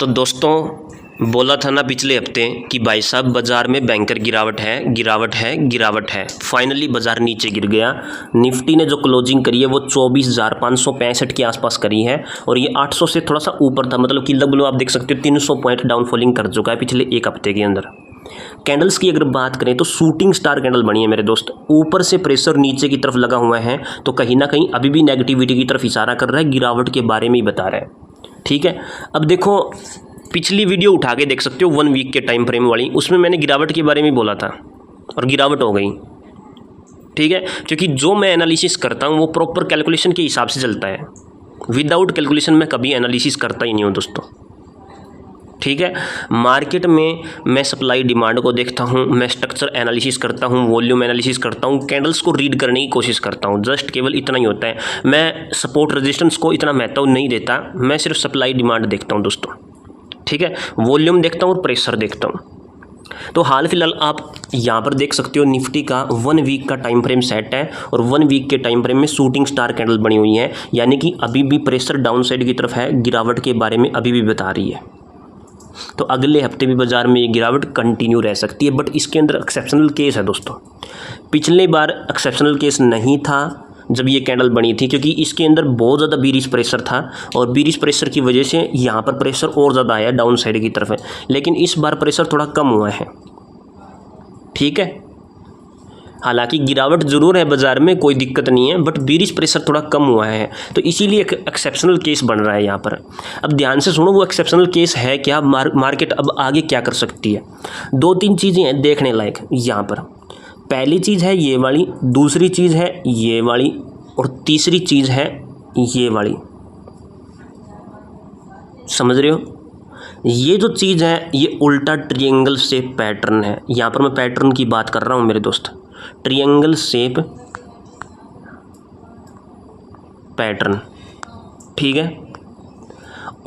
तो दोस्तों बोला था ना पिछले हफ्ते कि भाई साहब बाज़ार में भयंकर गिरावट है। फाइनली बाज़ार नीचे गिर गया। निफ्टी ने जो क्लोजिंग करी है वो 24,565 के आसपास करी है और ये 800 से थोड़ा सा ऊपर था, मतलब कि लगभग आप देख सकते हो 300 पॉइंट डाउनफॉलिंग कर चुका है पिछले एक हफ्ते के अंदर। कैंडल्स की अगर बात करें तो शूटिंग स्टार कैंडल बनी है मेरे दोस्त। ऊपर से प्रेशर नीचे की तरफ लगा हुआ है तो कहीं ना कहीं अभी भी नेगेटिविटी की तरफ इशारा कर रहा है, गिरावट के बारे में ही बता रहा है। ठीक है, अब देखो पिछली वीडियो उठा के देख सकते हो 1 वीक के टाइम फ्रेम वाली, उसमें मैंने गिरावट के बारे में बोला था और गिरावट हो गई। ठीक है, क्योंकि जो मैं एनालिसिस करता हूँ वो प्रॉपर कैलकुलेशन के हिसाब से चलता है। विदाउट कैलकुलेशन मैं कभी एनालिसिस करता ही नहीं हूँ दोस्तों। ठीक है, मार्केट में मैं सप्लाई डिमांड को देखता हूँ, मैं स्ट्रक्चर एनालिसिस करता हूँ, वॉल्यूम एनालिसिस करता हूँ, कैंडल्स को रीड करने की कोशिश करता हूँ। जस्ट केवल इतना ही होता है। मैं सपोर्ट रेजिस्टेंस को इतना महत्व नहीं देता, मैं सिर्फ सप्लाई डिमांड देखता हूँ दोस्तों। ठीक है, वॉल्यूम देखता हूँ और प्रेशर देखता हूँ। तो हाल फिलहाल आप यहाँ पर देख सकते हो निफ्टी का 1 वीक का टाइम फ्रेम सेट है और 1 वीक के टाइम फ्रेम में शूटिंग स्टार कैंडल बनी हुई है, यानी कि अभी भी प्रेशर डाउन साइड की तरफ है, गिरावट के बारे में अभी भी बता रही है। तो अगले हफ्ते भी बाजार में ये गिरावट कंटिन्यू रह सकती है, बट इसके अंदर एक्सेप्शनल केस है दोस्तों। पिछले बार एक्सेप्शनल केस नहीं था जब ये कैंडल बनी थी, क्योंकि इसके अंदर बहुत ज़्यादा बीरिश प्रेशर था और बीरिश प्रेशर की वजह से यहाँ पर प्रेशर और ज़्यादा आया डाउन साइड की तरफ है। लेकिन इस बार प्रेशर थोड़ा कम हुआ है। ठीक है, हालांकि गिरावट जरूर है बाजार में, कोई दिक्कत नहीं है, बट बीरिश प्रेशर थोड़ा कम हुआ है, तो इसीलिए एक एक्सेप्शनल केस बन रहा है यहाँ पर। अब ध्यान से सुनो वो एक्सेप्शनल केस है क्या, मार्केट अब आगे क्या कर सकती है। 2-3 चीज़ें हैं देखने लायक यहाँ पर। पहली चीज़ है ये वाली, दूसरी चीज़ है ये वाली और तीसरी चीज़ है ये वाली। समझ रहे हो, ये जो चीज़ है ये उल्टा ट्रायंगल शेप पैटर्न है। यहाँ पर मैं पैटर्न की बात कर रहा हूँ मेरे दोस्त, ट्रायंगल शेप पैटर्न। ठीक है,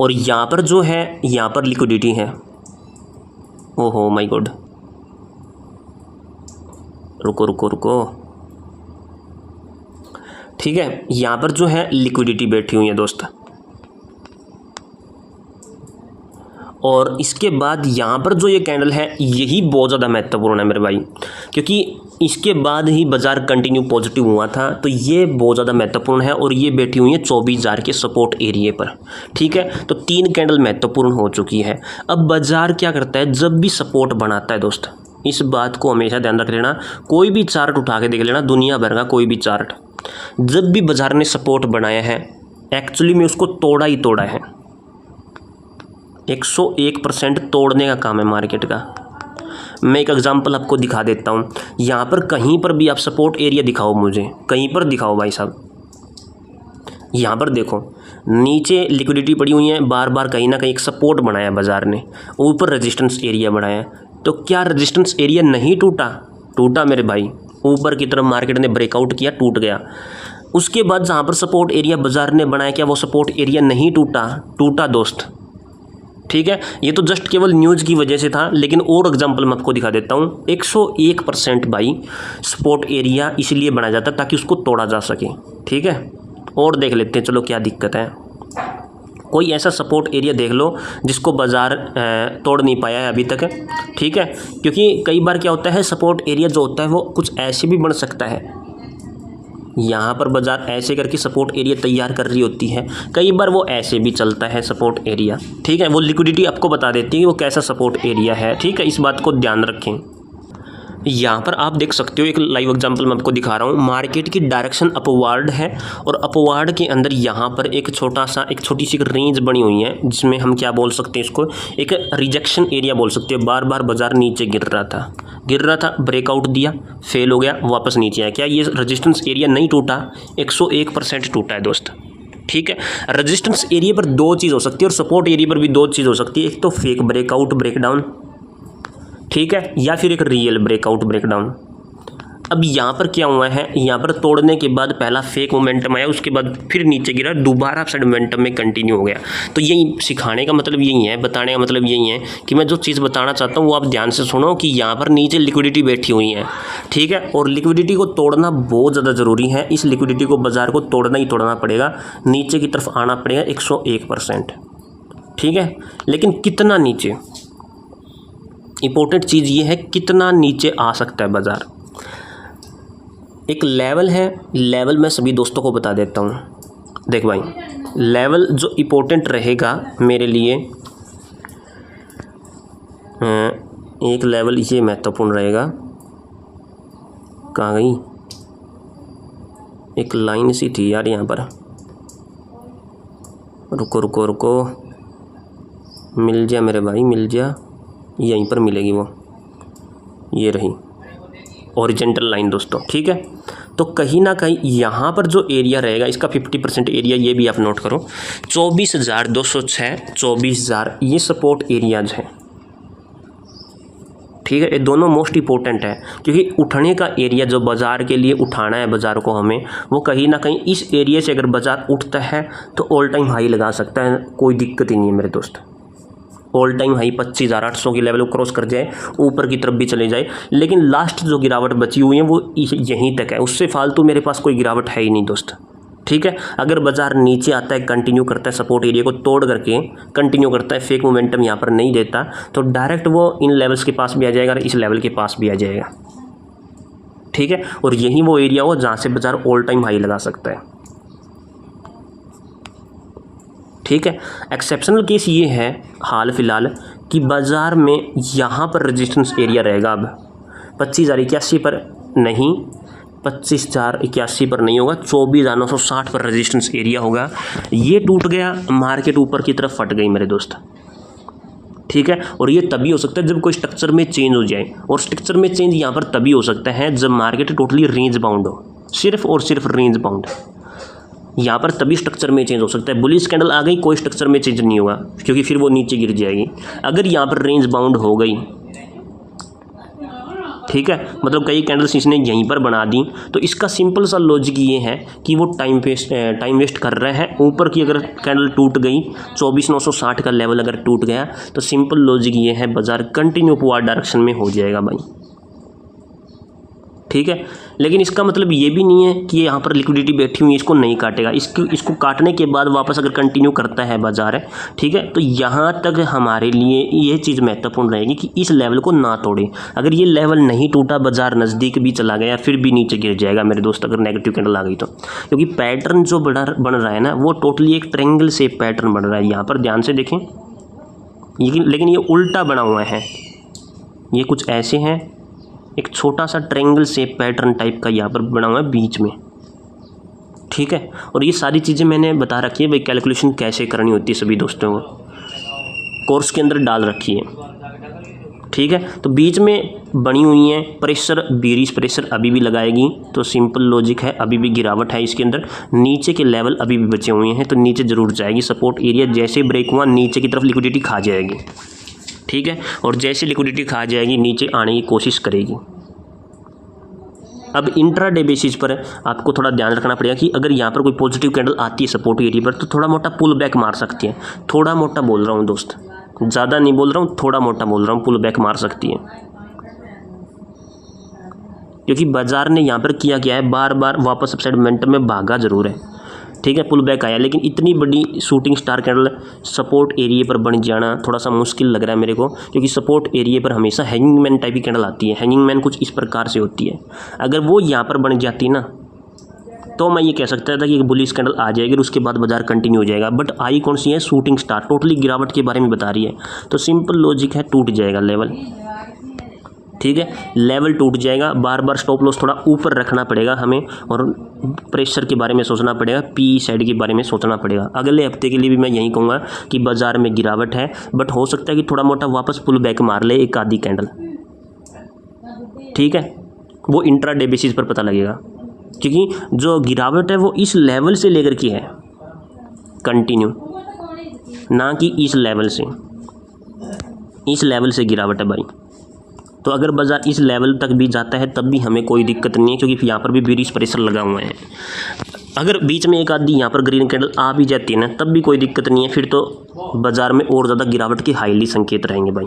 और यहाँ पर जो है यहाँ पर लिक्विडिटी है। ओहो माय गॉड, रुको। ठीक है, यहाँ पर जो है लिक्विडिटी बैठी हुई है दोस्त, और इसके बाद यहाँ पर जो ये कैंडल है यही बहुत ज़्यादा महत्वपूर्ण है मेरे भाई, क्योंकि इसके बाद ही बाज़ार कंटिन्यू पॉजिटिव हुआ था। तो ये बहुत ज़्यादा महत्वपूर्ण है और ये बैठी हुई है 24,000 के सपोर्ट एरिया पर। ठीक है, तो 3 कैंडल महत्वपूर्ण हो चुकी है। अब बाज़ार क्या करता है, जब भी सपोर्ट बनाता है दोस्त, इस बात को हमेशा ध्यान रख लेना। कोई भी चार्ट उठा के देख लेना, दुनिया भर का कोई भी चार्ट, जब भी बाज़ार ने सपोर्ट बनाया है एक्चुअली में उसको तोड़ा ही तोड़ा है। 101% तोड़ने का काम है मार्केट का। मैं एक एग्जांपल आपको दिखा देता हूँ। यहाँ पर कहीं पर भी आप सपोर्ट एरिया दिखाओ मुझे, कहीं पर दिखाओ भाई साहब। यहाँ पर देखो नीचे लिक्विडिटी पड़ी हुई है, बार बार कहीं ना कहीं एक सपोर्ट बनाया बाज़ार ने, ऊपर रेजिस्टेंस एरिया बनाया। तो क्या रेजिस्टेंस एरिया नहीं टूटा मेरे भाई, ऊपर की तरफ मार्केट ने ब्रेकआउट किया, टूट गया। उसके बाद जहाँ पर सपोर्ट एरिया बाज़ार ने बनाया, क्या वो सपोर्ट एरिया नहीं टूटा दोस्त। ठीक है, ये तो जस्ट केवल न्यूज़ की वजह से था, लेकिन और एग्जांपल मैं आपको दिखा देता हूँ। 101% भाई सपोर्ट एरिया इसलिए बनाया जाता है ताकि उसको तोड़ा जा सके। ठीक है, और देख लेते हैं चलो क्या दिक्कत है। कोई ऐसा सपोर्ट एरिया देख लो जिसको बाज़ार तोड़ नहीं पाया है अभी तक। ठीक है, क्योंकि कई बार क्या होता है, सपोर्ट एरिया जो होता है वो कुछ ऐसे भी बन सकता है। यहाँ पर बाज़ार ऐसे करके सपोर्ट एरिया तैयार कर रही होती है, कई बार वो ऐसे भी चलता है सपोर्ट एरिया। ठीक है, वो लिक्विडिटी आपको बता देती है कि वो कैसा सपोर्ट एरिया है। ठीक है, इस बात को ध्यान रखें। यहाँ पर आप देख सकते हो, एक लाइव एग्जांपल मैं आपको दिखा रहा हूँ। मार्केट की डायरेक्शन अपवार्ड है और अपवार्ड के अंदर यहाँ पर एक छोटी सी रेंज बनी हुई है, जिसमें हम क्या बोल सकते हैं, इसको एक रिजेक्शन एरिया बोल सकते हैं। बार बार बाजार नीचे गिर रहा था, ब्रेकआउट दिया, फेल हो गया, वापस नीचे आया। क्या ये रेजिस्टेंस एरिया नहीं टूटा? 101% टूटा है दोस्त। ठीक है, रेजिस्टेंस एरिया पर 2 चीज़ हो सकती है और सपोर्ट एरिया पर भी 2 चीज़ हो सकती है। एक तो फेक ब्रेकआउट ब्रेकडाउन, ठीक है, या फिर एक रियल ब्रेकआउट ब्रेकडाउन। अब यहाँ पर क्या हुआ है, यहाँ पर तोड़ने के बाद पहला फेक मोमेंटम आया, उसके बाद फिर नीचे गिरा, दोबारा साइड मोमेंटम में कंटिन्यू हो गया। तो यही सिखाने का मतलब यही है, बताने का मतलब यही है कि मैं जो चीज़ बताना चाहता हूँ वो आप ध्यान से सुनो कि यहाँ पर नीचे लिक्विडिटी बैठी हुई है। ठीक है, और लिक्विडिटी को तोड़ना बहुत ज़्यादा ज़रूरी है। इस लिक्विडिटी को बाज़ार को तोड़ना ही तोड़ना पड़ेगा, नीचे की तरफ आना पड़ेगा 101%। ठीक है, लेकिन कितना नीचे, इंपॉर्टेंट चीज़ ये है कितना नीचे आ सकता है बाज़ार। एक लेवल है, लेवल मैं सभी दोस्तों को बता देता हूँ। देख भाई, लेवल जो इम्पोर्टेंट रहेगा मेरे लिए, एक लेवल ये महत्वपूर्ण रहेगा। कहाँ गई, एक लाइन सी थी यार यहाँ पर, रुको रुको रुको, मिल जा मेरे भाई मिल जा, यहीं पर मिलेगी वो, ये रही ओरिजेंटल लाइन दोस्तों। ठीक है, तो कहीं ना कहीं यहाँ पर जो एरिया रहेगा इसका 50% एरिया, ये भी आप नोट करो, 24,206, 24,000 ये सपोर्ट एरियाज हैं। ठीक है, ये दोनों मोस्ट इंपॉर्टेंट है, क्योंकि उठने का एरिया जो बाज़ार के लिए उठाना है बाज़ार को हमें, वो कहीं ना कहीं इस एरिया से अगर बाज़ार उठता है तो ऑल टाइम हाई लगा सकता है, कोई दिक्कत ही नहीं है मेरे दोस्त। ऑल टाइम हाई 25,800 की लेवल को क्रॉस कर जाए, ऊपर की तरफ भी चले जाए, लेकिन लास्ट जो गिरावट बची हुई है वो यहीं तक है, उससे फालतू मेरे पास कोई गिरावट है ही नहीं दोस्त। ठीक है, अगर बाज़ार नीचे आता है, कंटिन्यू करता है, सपोर्ट एरिया को तोड़ करके कंटिन्यू करता है, फेक मोमेंटम यहाँ पर नहीं देता, तो डायरेक्ट वो इन लेवल्स के पास भी आ जाएगा और इस लेवल के पास भी आ जाएगा। ठीक है, और यही वो एरिया हो जहाँ से बाज़ार ऑल टाइम हाई लगा सकता है। ठीक है, एक्सेप्शनल केस ये है हाल फिलहाल कि बाज़ार में यहाँ पर रेजिस्टेंस एरिया रहेगा। अब 25,081 पर नहीं, 25,081 पर नहीं होगा, 24,960 पर रेजिस्टेंस एरिया होगा। ये टूट गया, मार्केट ऊपर की तरफ फट गई मेरे दोस्त। ठीक है, और ये तभी हो सकता है जब कोई स्ट्रक्चर में चेंज हो जाए, और स्ट्रक्चर में चेंज यहाँ पर तभी हो सकता है जब मार्केट टोटली रेंज बाउंड हो, सिर्फ और सिर्फ रेंज बाउंड। यहाँ पर तभी स्ट्रक्चर में चेंज हो सकता है। बुलिश कैंडल आ गई, कोई स्ट्रक्चर में चेंज नहीं होगा, क्योंकि फिर वो नीचे गिर जाएगी। अगर यहाँ पर रेंज बाउंड हो गई, ठीक है, मतलब कई कैंडल्स इसने यहीं पर बना दी, तो इसका सिंपल सा लॉजिक ये है कि वो टाइम वेस्ट कर रहे हैं। ऊपर की अगर कैंडल टूट गई, 24,960 का लेवल अगर टूट गया, तो सिंपल लॉजिक ये है बाजार कंटिन्यू अपवर्ड डायरेक्शन में हो जाएगा भाई। ठीक है, लेकिन इसका मतलब ये भी नहीं है कि यहाँ पर लिक्विडिटी बैठी हुई है इसको नहीं काटेगा। इसको काटने के बाद वापस अगर कंटिन्यू करता है बाजार है, ठीक है, तो यहाँ तक हमारे लिए ये चीज़ महत्वपूर्ण रहेगी कि इस लेवल को ना तोड़े। अगर ये लेवल नहीं टूटा, बाजार नज़दीक भी चला गया, फिर भी नीचे गिर जाएगा मेरे दोस्त, अगर नेगेटिव कैंडल आ गई तो। क्योंकि पैटर्न जो बन रहा है ना, वो टोटली एक ट्रायंगल शेप पैटर्न बन रहा है। यहाँ पर ध्यान से देखें, लेकिन ये उल्टा बना हुआ है, ये कुछ ऐसे हैं, एक छोटा सा ट्रायंगल शेप पैटर्न टाइप का यहाँ पर बना हुआ है बीच में। ठीक है, और ये सारी चीज़ें मैंने बता रखी है भाई, कैलकुलेशन कैसे करनी होती है सभी दोस्तों को, कोर्स के अंदर डाल रखी है। ठीक है, तो बीच में बनी हुई है, प्रेशर बेरिश प्रेशर अभी भी लगाएगी, तो सिंपल लॉजिक है, अभी भी गिरावट है इसके अंदर। नीचे के लेवल अभी भी बचे हुए हैं, तो नीचे ज़रूर जाएगी। सपोर्ट एरिया जैसे ब्रेक हुआ, नीचे की तरफ लिक्विडिटी खा जाएगी। ठीक है, और जैसे लिक्विडिटी खा जाएगी, नीचे आने की कोशिश करेगी। अब इंट्राडे बेसिस पर आपको थोड़ा ध्यान रखना पड़ेगा कि अगर यहाँ पर कोई पॉजिटिव कैंडल आती है सपोर्ट एरिया पर, तो थोड़ा मोटा पुल बैक मार सकती है। थोड़ा मोटा बोल रहा हूँ दोस्त, ज़्यादा नहीं बोल रहा हूँ, थोड़ा मोटा बोल रहा हूँ, पुल बैक मार सकती है। क्योंकि बाजार ने यहाँ पर किया क्या है, बार बार वापस अपसाइड मोमेंटम में भागा जरूर है। ठीक है, पुल बैक आया, लेकिन इतनी बड़ी shooting star candle support area पर बन जाना थोड़ा सा मुश्किल लग रहा है मेरे को, क्योंकि सपोर्ट एरिया पर हमेशा हैंगिंग मैन टाइप की कैंडल आती है। हैंगिंग मैन कुछ इस प्रकार से होती है, अगर वो यहाँ पर बन जाती ना, तो मैं ये कह सकता था कि एक बुलिश कैंडल आ जाएगी और उसके बाद बाजार कंटिन्यू हो जाएगा। बट आई कौन सी है, शूटिंग स्टार, टोटली गिरावट के बारे में बता रही है, तो सिंपल लॉजिक है, टूट जाएगा लेवल। ठीक है, लेवल टूट जाएगा, बार बार स्टॉप लॉस थोड़ा ऊपर रखना पड़ेगा हमें, और प्रेशर के बारे में सोचना पड़ेगा, पी साइड के बारे में सोचना पड़ेगा। अगले हफ्ते के लिए भी मैं यही कहूँगा कि बाजार में गिरावट है, बट हो सकता है कि थोड़ा मोटा वापस पुल बैक मार ले एक आधी कैंडल। ठीक है, वो इंट्राडे बेसिस पर पता लगेगा, क्योंकि जो गिरावट है वो इस लेवल से लेकर की है कंटिन्यू, ना कि इस लेवल से। इस लेवल से गिरावट है भाई, तो अगर बाजार इस लेवल तक भी जाता है तब भी हमें कोई दिक्कत नहीं है, क्योंकि यहाँ पर भी बेरिश प्रेशर लगा हुआ है। अगर बीच में एक आधी यहाँ पर ग्रीन कैंडल आ भी जाती है ना, तब भी कोई दिक्कत नहीं है, फिर तो बाजार में और ज़्यादा गिरावट के हाईली संकेत रहेंगे भाई,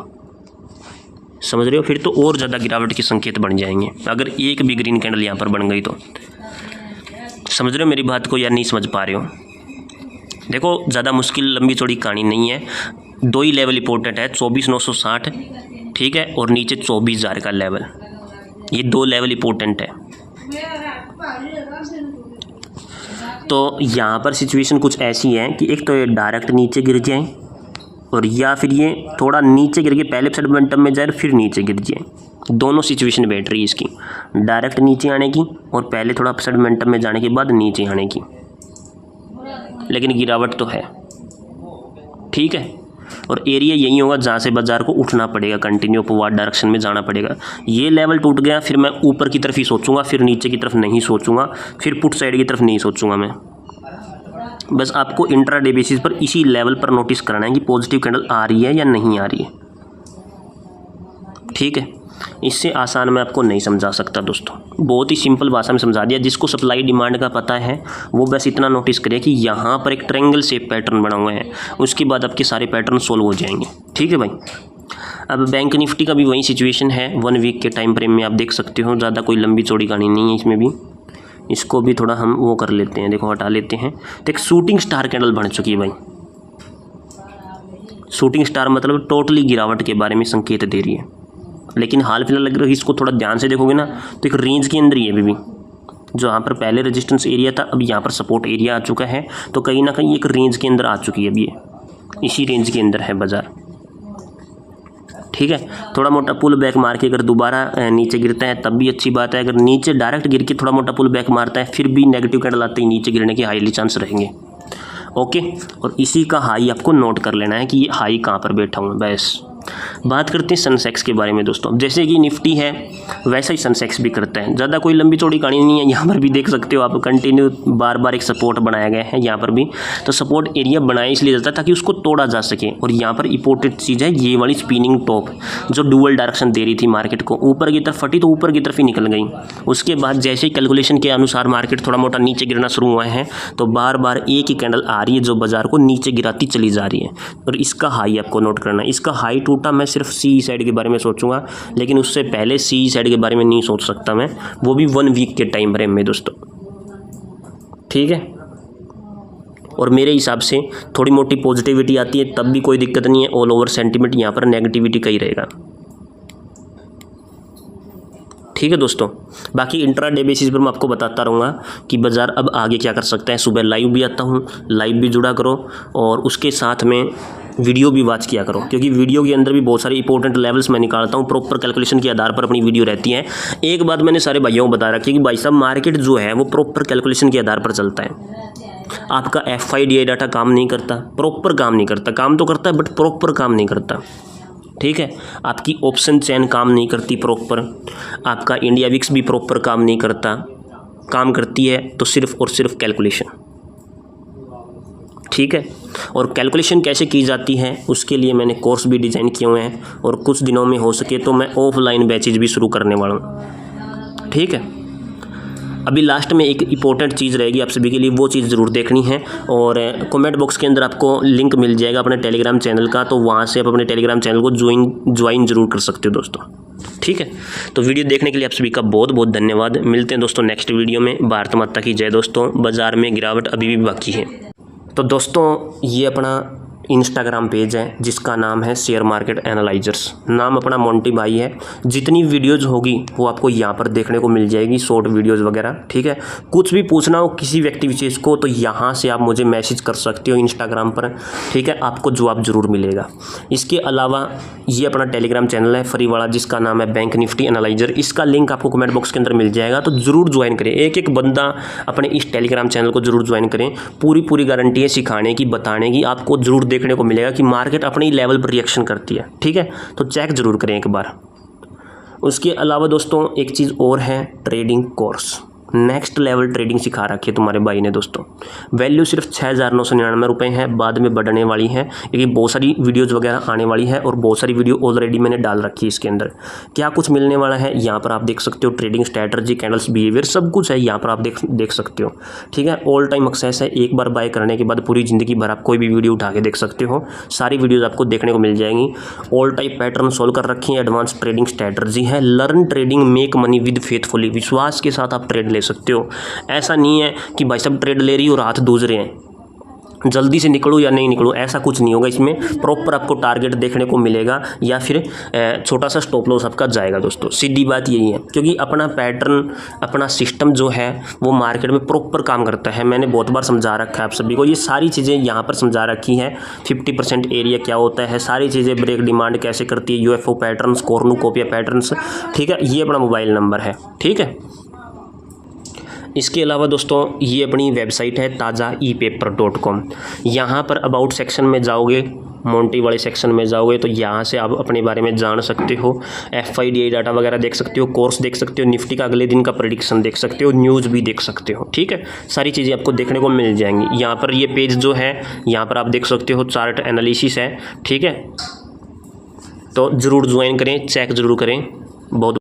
समझ रहे हो, फिर तो और ज़्यादा गिरावट के संकेत बन जाएंगे अगर एक भी ग्रीन कैंडल यहाँ पर बन गई तो। समझ रहे हो मेरी बात को या नहीं समझ पा रहे हो? देखो ज़्यादा मुश्किल लंबी चौड़ी कहानी नहीं है, 2 ही लेवल इंपॉर्टेंट है, 24,960 ठीक है, और नीचे 24,000 का लेवल, ये 2 लेवल इंपॉर्टेंट है। तो यहाँ पर सिचुएशन कुछ ऐसी है कि एक तो ये डायरेक्ट नीचे गिर जाए, और या फिर ये थोड़ा नीचे गिर के पहले अपसाइड मोमेंटम में जाए फिर नीचे गिर जाए। दोनों सिचुएशन बैठ रही है इसकी, डायरेक्ट नीचे आने की और पहले थोड़ा अपसाइड मोमेंटम में जाने के बाद नीचे आने की, लेकिन गिरावट तो है। ठीक है, और एरिया यही होगा जहाँ से बाजार को उठना पड़ेगा, कंटिन्यू अपवर्ड डायरेक्शन में जाना पड़ेगा। ये लेवल टूट गया, फिर मैं ऊपर की तरफ ही सोचूंगा, फिर नीचे की तरफ नहीं सोचूंगा, फिर पुट साइड की तरफ नहीं सोचूंगा मैं। बस आपको इंट्राडे बेसिस पर इसी लेवल पर नोटिस करना है कि पॉजिटिव कैंडल आ रही है या नहीं आ रही है। ठीक है, इससे आसान मैं आपको नहीं समझा सकता दोस्तों, बहुत ही सिंपल भाषा में समझा दिया। जिसको सप्लाई डिमांड का पता है वो बस इतना नोटिस करे कि यहाँ पर एक ट्रायंगल शेप पैटर्न बना हुआ है, उसके बाद आपके सारे पैटर्न सोल्व हो जाएंगे। ठीक है भाई, अब बैंक निफ्टी का भी वही सिचुएशन है, 1 वीक के टाइम फ्रेम में आप देख सकते हो, ज़्यादा कोई लंबी चौड़ी कहानी नहीं है इसमें भी। इसको भी थोड़ा हम वो कर लेते हैं, देखो हटा लेते हैं। तो एक शूटिंग स्टार कैंडल बन चुकी है भाई। शूटिंग स्टार मतलब टोटली गिरावट के बारे में संकेत दे रही है, लेकिन हाल फिलहाल अगर इसको थोड़ा ध्यान से देखोगे ना तो एक रेंज के अंदर ही है अभी भी। जो यहाँ पर पहले रेजिस्टेंस एरिया था, अब यहाँ पर सपोर्ट एरिया आ चुका है, तो कहीं ना कहीं एक रेंज के अंदर आ चुकी है अभी, इसी रेंज के अंदर है बाजार। ठीक है, थोड़ा मोटा पुल बैक मार के अगर दोबारा नीचे गिरता है तब भी अच्छी बात है। अगर नीचे डायरेक्ट गिर के थोड़ा मोटा पुल बैक मारता है फिर भी नेगेटिव कैंडल आते ही नीचे गिरने के हाईली चांस रहेंगे। ओके, और इसी का हाई आपको नोट कर लेना है कि ये हाई कहाँ पर बैठा हूँ। बस बात करते हैं सनसेक्स के बारे में दोस्तों। जैसे कि निफ्टी है वैसा ही सनसेक्स भी करता है, ज़्यादा कोई लंबी चौड़ी कहानी नहीं है। यहाँ पर भी देख सकते हो आप, कंटिन्यू बार बार एक सपोर्ट बनाया गया है यहाँ पर भी। तो सपोर्ट एरिया बनाया इसलिए जाता है ताकि उसको तोड़ा जा सके। और यहाँ पर इंपॉर्टेंट चीज़ है ये वाली स्पिनिंग टॉप, जो डुअल डायरेक्शन दे रही थी मार्केट को, ऊपर की तरफ फटी तो ऊपर की तरफ ही निकल गई। उसके बाद जैसे ही कैलकुलेशन के अनुसार मार्केट थोड़ा मोटा नीचे गिरना शुरू हुआ है, तो बार बार एक ही कैंडल आ रही है जो बाजार को नीचे गिराती चली जा रही है। और इसका हाई आपको नोट करना है। इसका हाई टूटा, मैं सिर्फ सी साइड के बारे में सोचूंगा, लेकिन उससे पहले सी साइड के बारे में नहीं सोच सकता मैं, वो भी 1 वीक के टाइम फ्रेम में दोस्तों। ठीक है, और मेरे हिसाब से थोड़ी मोटी पॉजिटिविटी आती है तब भी कोई दिक्कत नहीं है, ऑल ओवर सेंटीमेंट यहाँ पर नेगेटिविटी का ही रहेगा। ठीक है दोस्तों, बाकी इंट्राडे बेसिस पर मैं आपको बताता रहूँगा कि बाज़ार अब आगे क्या कर सकता है। सुबह लाइव भी आता हूँ, लाइव भी जुड़ा करो, और उसके साथ में वीडियो भी वॉच किया करो, क्योंकि वीडियो के अंदर भी बहुत सारे इंपॉर्टेंट लेवल्स मैं निकालता हूँ। प्रॉपर कैलकुलेशन के आधार पर अपनी वीडियो रहती है। एक बात मैंने सारे भाइयों को बता रखी है कि भाई साहब, मार्केट जो है वो प्रॉपर कैलकुलेशन के आधार पर चलता है। आपका FIDI डाटा काम नहीं करता, प्रॉपर काम नहीं करता। काम तो करता है बट प्रॉपर काम नहीं करता। ठीक है, आपकी ऑप्शन चेन काम नहीं करती प्रॉपर, आपका इंडिया विक्स भी प्रॉपर काम नहीं करता। काम करती है तो सिर्फ और सिर्फ कैलकुलेशन। ठीक है, और कैलकुलेशन कैसे की जाती है उसके लिए मैंने कोर्स भी डिज़ाइन किए हुए हैं, और कुछ दिनों में हो सके तो मैं ऑफलाइन बैचेज भी शुरू करने वाला हूँ। ठीक है, अभी लास्ट में एक इंपॉर्टेंट चीज़ रहेगी आप सभी के लिए, वो चीज़ ज़रूर देखनी है। और कमेंट बॉक्स के अंदर आपको लिंक मिल जाएगा अपने टेलीग्राम चैनल का, तो वहाँ से आप अपने टेलीग्राम चैनल को ज्वाइन ज़रूर कर सकते हो दोस्तों। ठीक है, तो वीडियो देखने के लिए आप सभी का बहुत बहुत धन्यवाद। मिलते हैं दोस्तों नेक्स्ट वीडियो में। भारत माता की जय दोस्तों। बाज़ार में गिरावट अभी भी बाकी है। तो दोस्तों, ये अपना इंस्टाग्राम पेज है जिसका नाम है शेयर मार्केट एनालाइजर्स। नाम अपना मोंटी भाई है। जितनी वीडियोज़ होगी वो आपको यहाँ पर देखने को मिल जाएगी, शॉर्ट वीडियोज़ वगैरह। ठीक है, कुछ भी पूछना हो किसी व्यक्ति विशेष को तो यहाँ से आप मुझे मैसेज कर सकते हो इंस्टाग्राम पर। ठीक है, आपको जवाब ज़रूर मिलेगा। इसके अलावा ये अपना टेलीग्राम चैनल है फ्री वाला, जिसका नाम है बैंक निफ्टी एनालाइजर। इसका लिंक आपको कमेंट बॉक्स के अंदर मिल जाएगा, तो ज़रूर ज्वाइन करें। एक एक बंदा अपने इस टेलीग्राम चैनल को ज़रूर ज्वाइन करें। पूरी गारंटी है सिखाने की, बताने की। आपको ज़रूर देखने को मिलेगा कि मार्केट अपनी लेवल पर रिएक्शन करती है। ठीक है, तो चेक ज़रूर करें एक बार। उसके अलावा दोस्तों एक चीज़ और है, trading course. Next level trading सिखा रखी है तुम्हारे भाई ने दोस्तों। वैल्यू सिर्फ 6,999 रुपये है, बाद में बढ़ने वाली है क्योंकि बहुत सारी वीडियोज़ वगैरह आने वाली है, और बहुत सारी वीडियो ऑलरेडी मैंने डाल रखी है। इसके अंदर क्या कुछ मिलने वाला है यहाँ पर आप देख सकते हो। ट्रेडिंग स्ट्रैटेजी, कैंडल्स बिहेवियर, सब कुछ है यहाँ पर आप देख सकते हो। ठीक है, ऑल टाइम एक्सेस है। एक बार बाय करने के बाद पूरी ज़िंदगी भर आप कोई भी वीडियो उठा के देख सकते हो। सारी वीडियोज़ आपको देखने को मिल जाएंगी। ऑल टाइप पैटर्न सोल्व कर रखी है। एडवांस ट्रेडिंग स्ट्रैटेजी है। Learn trading, make money with faithfully. विश्वास के साथ आप ट्रेड ले सकते हो। ऐसा नहीं है कि भाई साहब ट्रेड ले रही हो और हाथ दूज रहे हैं। जल्दी से निकलूँ या नहीं निकलूँ, ऐसा कुछ नहीं होगा। इसमें प्रॉपर आपको टारगेट देखने को मिलेगा या फिर छोटा सा स्टॉप लॉस आपका जाएगा दोस्तों, सीधी बात यही है। क्योंकि अपना पैटर्न, अपना सिस्टम जो है वो मार्केट में प्रॉपर काम करता है। मैंने बहुत बार समझा रखा है आप सभी को, ये सारी चीज़ें यहाँ पर समझा रखी हैं। 50% एरिया क्या होता है, सारी चीज़ें, ब्रेक डिमांड कैसे करती है, यूएफओ पैटर्न्स, कॉर्नुकोपिया पैटर्न्स, ठीक है। ये अपना मोबाइल नंबर है, ठीक है। इसके अलावा दोस्तों ये अपनी वेबसाइट है tazaepaper.com। यहाँ पर अबाउट सेक्शन में जाओगे, मोंटी वाले सेक्शन में जाओगे तो यहाँ से आप अपने बारे में जान सकते हो, FIDI डाटा वगैरह देख सकते हो, कोर्स देख सकते हो, निफ्टी का अगले दिन का प्रेडिक्शन देख सकते हो, न्यूज़ भी देख सकते हो, ठीक है। सारी चीज़ें आपको देखने को मिल जाएंगी। यहाँ पर ये पेज जो है यहाँ पर आप देख सकते हो, चार्ट एनालिसिस है, ठीक है। तो ज़रूर ज्वाइन करें, चेक ज़रूर करें। बहुत